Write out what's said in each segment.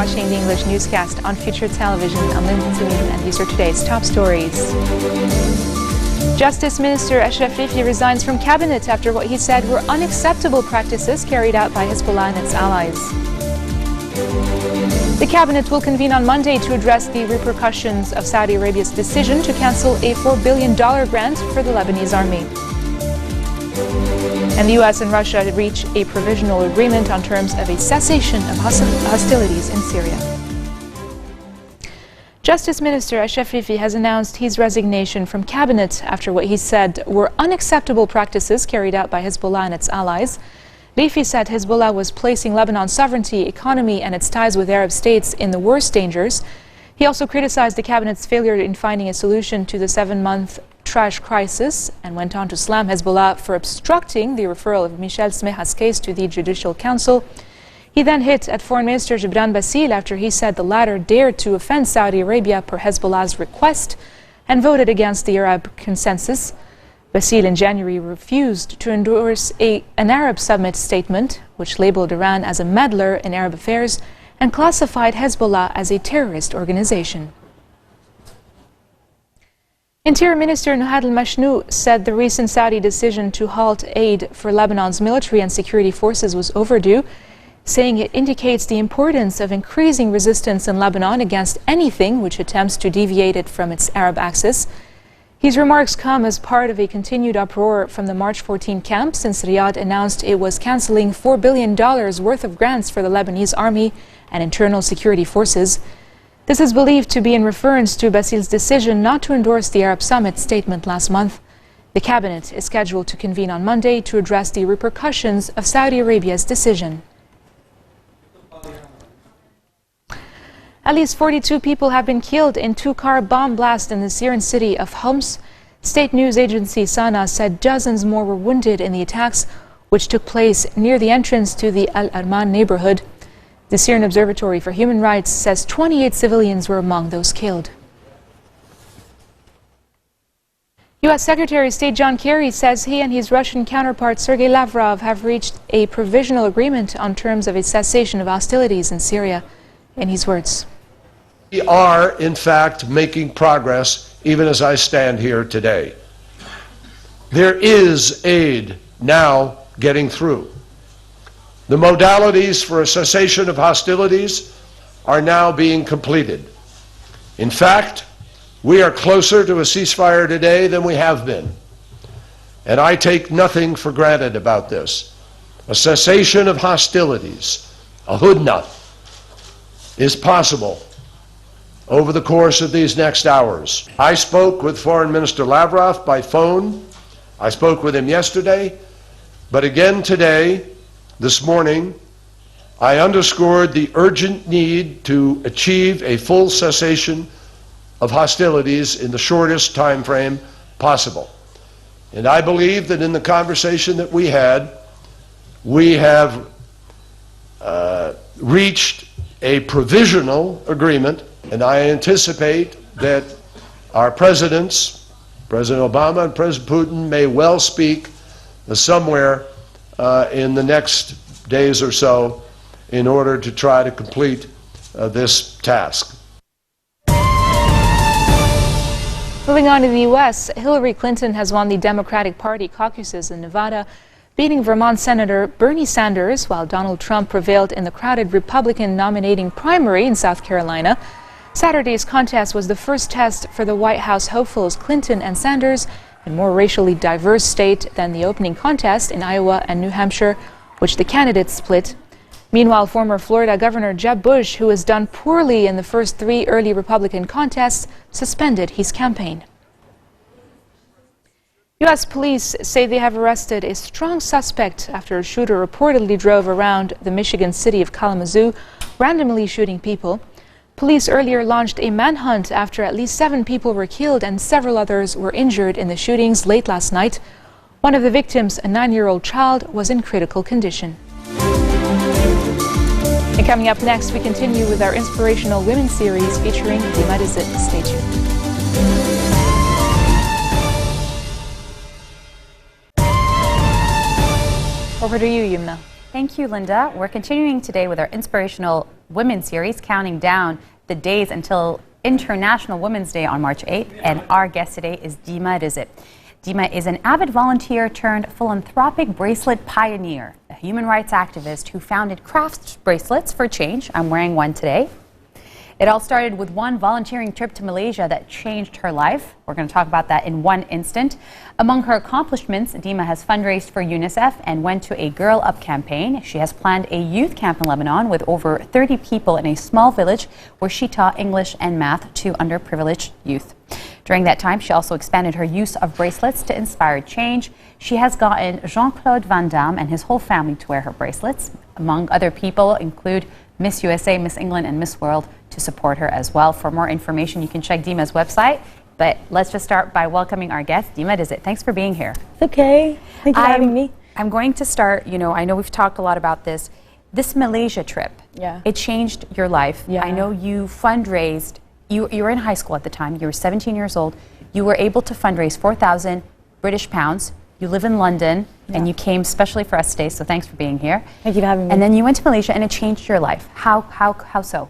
watching the English newscast on Future Television. I'm Lebanese, and these are today's top stories. Justice Minister Ashraf Rifi resigns from cabinet after what he said were unacceptable practices carried out by Hezbollah and its allies. The cabinet will convene on Monday to address the repercussions of Saudi Arabia's decision to cancel a $4 billion grant for the Lebanese army. And the U.S. and Russia reach a provisional agreement on terms of a cessation of hostilities in Syria. Justice Minister Ashraf Rifi has announced his resignation from cabinet after what he said were unacceptable practices carried out by Hezbollah and its allies. Rifi said Hezbollah was placing Lebanon's sovereignty, economy and its ties with Arab states in the worst dangers. He also criticized the cabinet's failure in finding a solution to the 7-month trash crisis and went on to slam Hezbollah for obstructing the referral of Michel Smeha's case to the Judicial Council. He then hit at Foreign Minister Gibran Bassil after he said the latter dared to offend Saudi Arabia per Hezbollah's request and voted against the Arab consensus. Bassil in January refused to endorse an Arab summit statement which labeled Iran as a meddler in Arab affairs and classified Hezbollah as a terrorist organization. Interior Minister Nuhad al-Mashnou said the recent Saudi decision to halt aid for Lebanon's military and security forces was overdue, saying it indicates the importance of increasing resistance in Lebanon against anything which attempts to deviate it from its Arab axis. His remarks come as part of a continued uproar from the March 14 camp since Riyadh announced it was canceling $4 billion worth of grants for the Lebanese army and internal security forces. This is believed to be in reference to Bassil's decision not to endorse the Arab Summit statement last month. The cabinet is scheduled to convene on Monday to address the repercussions of Saudi Arabia's decision. At least 42 people have been killed in two-car bomb blast in the Syrian city of Homs. State news agency Sana said dozens more were wounded in the attacks, which took place near the entrance to the Al Arman neighborhood. The Syrian Observatory for Human Rights says 28 civilians were among those killed. U.S. Secretary of State John Kerry says he and his Russian counterpart Sergei Lavrov have reached a provisional agreement on terms of a cessation of hostilities in Syria. In his words, we are, in fact, making progress even as I stand here today. There is aid now getting through. The modalities for a cessation of hostilities are now being completed. In fact, we are closer to a ceasefire today than we have been. And I take nothing for granted about this. A cessation of hostilities, a hudna, is possible over the course of these next hours. I spoke with Foreign Minister Lavrov by phone. I spoke with him yesterday, but again today, this morning, I underscored the urgent need to achieve a full cessation of hostilities in the shortest time frame possible. And I believe that in the conversation that we had, we have reached a provisional agreement, and I anticipate that our presidents, President Obama and President Putin, may well speak somewhere in the next days or so in order to try to complete this task. Moving on to the U.S., Hillary Clinton has won the Democratic Party caucuses in Nevada, beating Vermont Senator Bernie Sanders, while Donald Trump prevailed in the crowded Republican nominating primary in South Carolina. Saturday's contest was the first test for the White House hopefuls Clinton and Sanders, a more racially diverse state than the opening contest in Iowa and New Hampshire, which the candidates split. Meanwhile, former Florida Governor Jeb Bush, who has done poorly in the first 3 early Republican contests, suspended his campaign. U.S. police say they have arrested a strong suspect after a shooter reportedly drove around the Michigan city of Kalamazoo, randomly shooting people. Police earlier launched a manhunt after at least 7 people were killed and several others were injured in the shootings late last night. One of the victims, a 9-year-old child, was in critical condition. And coming up next, we continue with our inspirational women's series featuring Lebanese. Stay tuned. Over to you, Yumna. Thank you, Linda. We're continuing today with our inspirational women series, counting down the days until International Women's Day on March 8th. And our guest today is Dima Rizit. Dima is an avid volunteer turned philanthropic bracelet pioneer, a human rights activist who founded Crafts Bracelets for Change. I'm wearing one today. It all started with one volunteering trip to Malaysia that changed her life. We're going to talk about that in one instant. Among her accomplishments, Dima has fundraised for UNICEF and went to a Girl Up campaign. She has planned a youth camp in Lebanon with over 30 people in a small village where she taught English and math to underprivileged youth. During that time, she also expanded her use of bracelets to inspire change. She has gotten Jean-Claude Van Damme and his whole family to wear her bracelets. Among other people include Miss USA, Miss England, and Miss World to support her as well. For more information, you can check Dima's website. But let's just start by welcoming our guest, Dima Rizit. Thanks for being here. It's okay. Thank you for having me. I'm going to start, I know we've talked a lot about this. This Malaysia trip, it changed your life. I know you fundraised. You were in high school at the time. You were 17 years old. You were able to fundraise 4,000 British pounds. You live in London, and you came specially for us today, so thanks for being here. Thank you for having me. And then you went to Malaysia, and it changed your life. How so?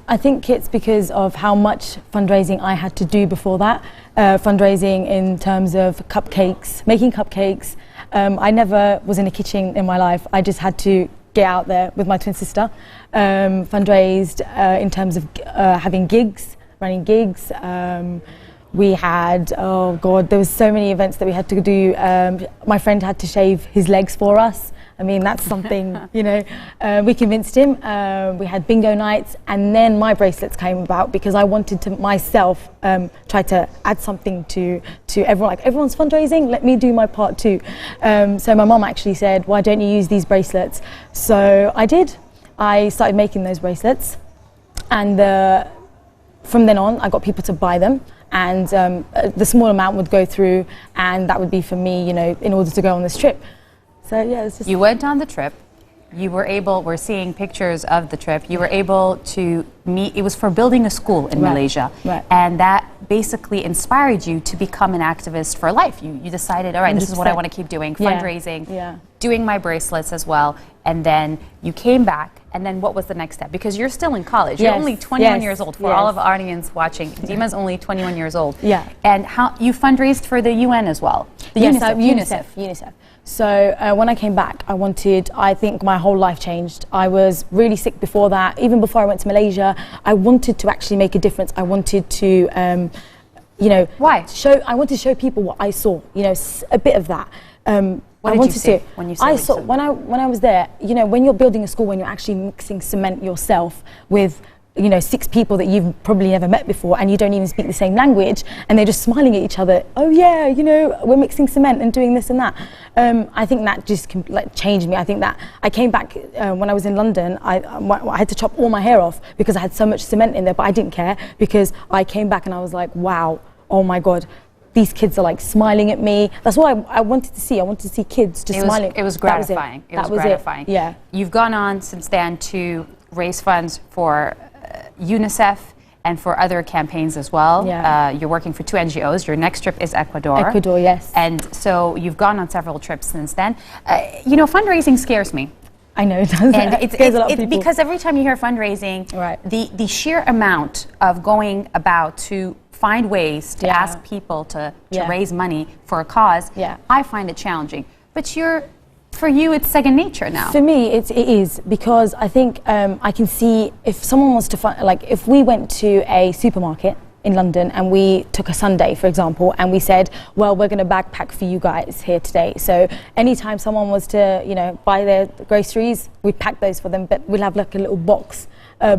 I think it's because of how much fundraising I had to do before that. Fundraising in terms of cupcakes, making cupcakes. I never was in a kitchen in my life. I just had to get out there with my twin sister. Fundraised in terms of having gigs, running gigs. We had, oh God, there was so many events that we had to do. My friend had to shave his legs for us. I mean, that's something, we convinced him. We had bingo nights, and then my bracelets came about because I wanted to myself try to add something to everyone. Like, everyone's fundraising, let me do my part too. So my mom actually said, why don't you use these bracelets? So I did. I started making those bracelets, and from then on, I got people to buy them. And the small amount would go through, and that would be for me, in order to go on this trip. So yeah, it's just... You went on the trip. You were able, we're seeing pictures of the trip, you were able to meet, it was for building a school in Malaysia. And that basically inspired you to become an activist for life. You decided, all right, this is what I want to keep doing, fundraising, doing my bracelets as well. And then you came back, and then what was the next step? Because you're still in college. You're only 21 years old. For all of our audience watching, Dima's only 21 years old. And how you fundraised for the UN as well? The UNICEF. So when I came back, I think my whole life changed. I was really sick before that. Even before I went to Malaysia, I wanted to actually make a difference. I wanted to, Why? I wanted to show people what I saw, a bit of that. What did you see when you saw it? When I was there, when you're building a school, when you're actually mixing cement yourself with 6 people that you've probably never met before, and you don't even speak the same language, and they're just smiling at each other. Oh yeah, we're mixing cement and doing this and that. I think that just changed me. I think that I came back when I was in London. I had to chop all my hair off because I had so much cement in there, but I didn't care because I came back and I was like, wow, oh my God. These kids are like smiling at me. That's what I wanted to see. I wanted to see kids just smiling. It was gratifying. It was gratifying. Yeah. You've gone on since then to raise funds for UNICEF and for other campaigns as well. You're working for 2 NGOs. Your next trip is Ecuador. Ecuador, yes. And so you've gone on several trips since then. Fundraising scares me. I know it does. And it scares a lot of people. Because every time you hear fundraising, the sheer amount of going about to find ways to ask people to raise money for a cause, I find it challenging. But for you, it's second nature now. For me, it is, because I think I can see if someone wants to if we went to a supermarket in London and we took a Sunday, for example, and we said, well, we're going to backpack for you guys here today. So anytime someone was to, buy their groceries, we'd pack those for them, but we'll have like a little box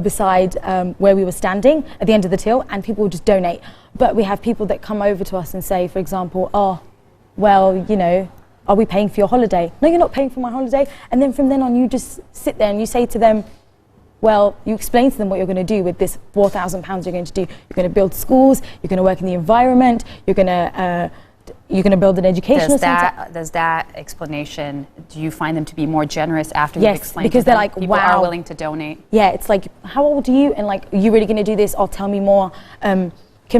beside where we were standing at the end of the till, and people would just donate. But we have people that come over to us and say, for example, oh, well, are we paying for your holiday? No, you're not paying for my holiday. And then from then on, you just sit there and you say to them, well, you explain to them what you're going to do with this £4,000 you're going to do. You're going to build schools, you're going to work in the environment, you're going to build an educational centre. Does that explanation, do you find them to be more generous after you've explained because to them? They're like, people wow. are willing to donate? Yeah, it's like, how old are you? And like, are you really going to do this? Or tell me more. Can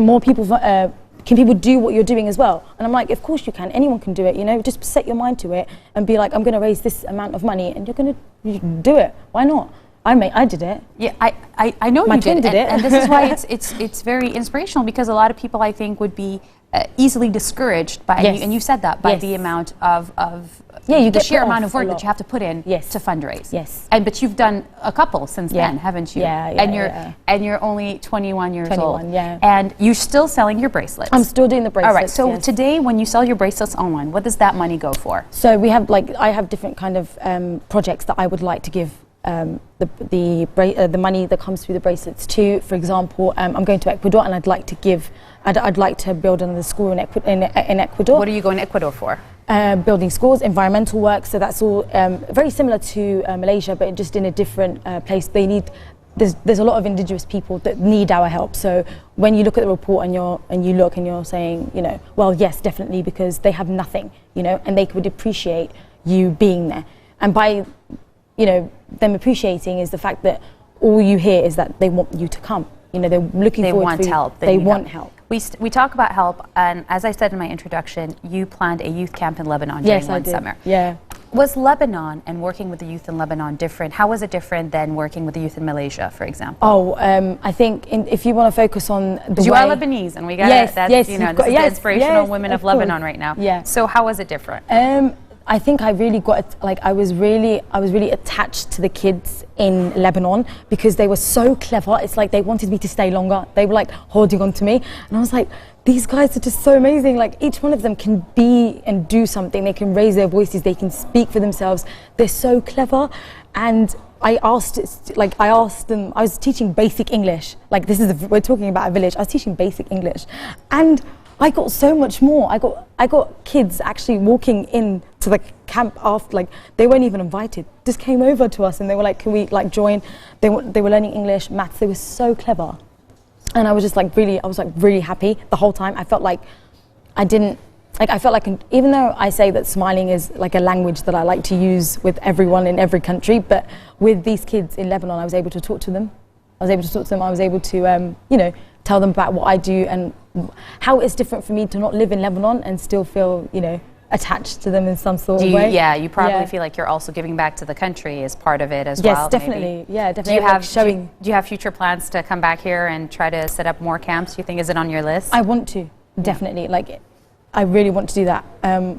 more people can people do what you're doing as well? And I'm like, of course you can. Anyone can do it. You know, just set your mind to it and be like, I'm going to raise this amount of money, and you can do it. Why not? I did it. Yeah, I know My you twin did it. and this is why it's very inspirational, because a lot of people, I think, would be easily discouraged by, Yes. and you said that, by Yes. the amount of you the get sheer put amount off of work a that lot. you have to put in Yes. to fundraise. Yes. But you've done a couple since Yeah. then, haven't you? Yeah, And you're only 21 years 21, old. yeah. And you're still selling your bracelets. I'm still doing the bracelets. All right. So yes. today, when you sell your bracelets online, what does that money go for? So we have I have different kind of projects that I would like to give the money that comes through the bracelets to. For example, I'm going to Ecuador, and I'd like to build another school in Ecuador. What are you going to Ecuador for? Building schools, environmental work. So that's all very similar to Malaysia, but just in a different place. There's a lot of indigenous people that need our help. So when you look at the report and you're saying, you know, well, yes, definitely, because they have nothing, you know, and they would appreciate you being there. And by, you know, them appreciating is the fact that all you hear is that they want you to come. You know, they're looking They forward want to help. They need want help. We talk about help, and as I said in my introduction, you planned a youth camp in Lebanon during one summer. Yeah. Was Lebanon and working with the youth in Lebanon different? How was it different than working with the youth in Malaysia, for example? Oh, I think if you want to focus on the You way... are Lebanese, and we got Yes, that's, yes, you know, you've this got- is yes, the inspirational yes, women of of Lebanon course. right now. Yeah. So how was it different? I think I really got I was really attached to the kids in Lebanon because they were so clever. It's like they wanted me to stay longer. They were like holding on to me, and I was like, these guys are just so amazing. Like each one of them can be and do something. They can raise their voices. They can speak for themselves. They're so clever. And I asked them. I was teaching basic English. Like we're talking about a village. I was teaching basic English, and I got so much more. I got kids actually walking in to the camp after, like they weren't even invited. Just came over to us and they were like, "Can we like join?" They were learning English, maths. They were so clever, and I was just like really happy the whole time. I felt like even though I say that smiling is like a language that I like to use with everyone in every country, but with these kids in Lebanon, I was able to talk to them. I was able to you know, tell them about what I do and how it's different for me to not live in Lebanon and still feel, you know, attached to them in some sort of way. Yeah, you probably feel like you're also giving back to the country as part of it as well. Yes, definitely. Maybe. Yeah, definitely. Do you have future plans to come back here and try to set up more camps? Do you think, is it on your list? I want to, definitely. Like, I really want to do that.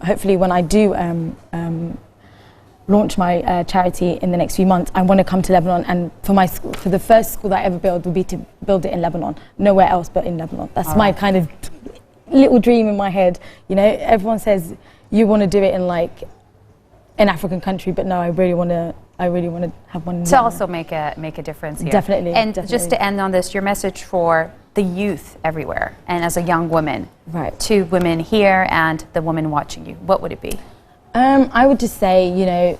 Hopefully when I do launch my charity in the next few months, I want to come to Lebanon, and for the first school that I ever build would be to build it in Lebanon, nowhere else but in Lebanon. That's my kind of little dream in my head. You know, everyone says you want to do it in like an African country, but no, I really want to have one in to Lebanon. also make a difference here. Definitely. And definitely. just to end on this, your message for the youth everywhere, and as a young woman, right, to women here and the women watching you, what would it be? I would just say, you know,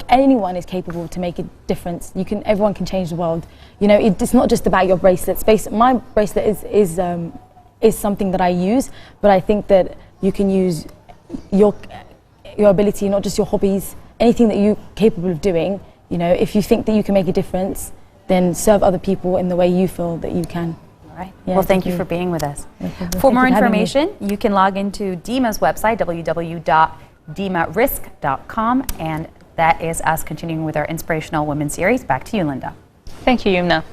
anyone is capable to make a difference. Everyone can change the world. You know, it's not just about your bracelets. My bracelet is something that I use, but I think that you can use your ability, not just your hobbies, anything that you're capable of doing. You know, if you think that you can make a difference, then serve other people in the way you feel that you can. All right. Yeah, well, thank you for being with us. No For more information, you can log into DIMA's website, www.dimarisk.com, and that is us continuing with our Inspirational Women series. Back to you, Linda. Thank you, Yumna.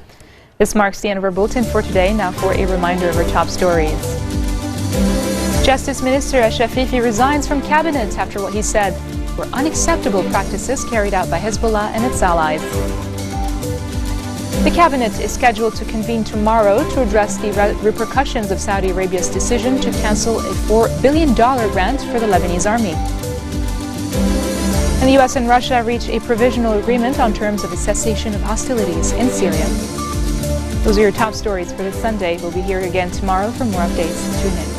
This marks the end of our bulletin for today. Now for a reminder of our top stories. Justice Minister Afifi resigns from cabinet after what he said were unacceptable practices carried out by Hezbollah and its allies. The cabinet is scheduled to convene tomorrow to address the repercussions of Saudi Arabia's decision to cancel a $4 billion grant for the Lebanese army. And the U.S. and Russia reached a provisional agreement on terms of a cessation of hostilities in Syria. Those are your top stories for this Sunday. We'll be here again tomorrow for more updates. Tune in.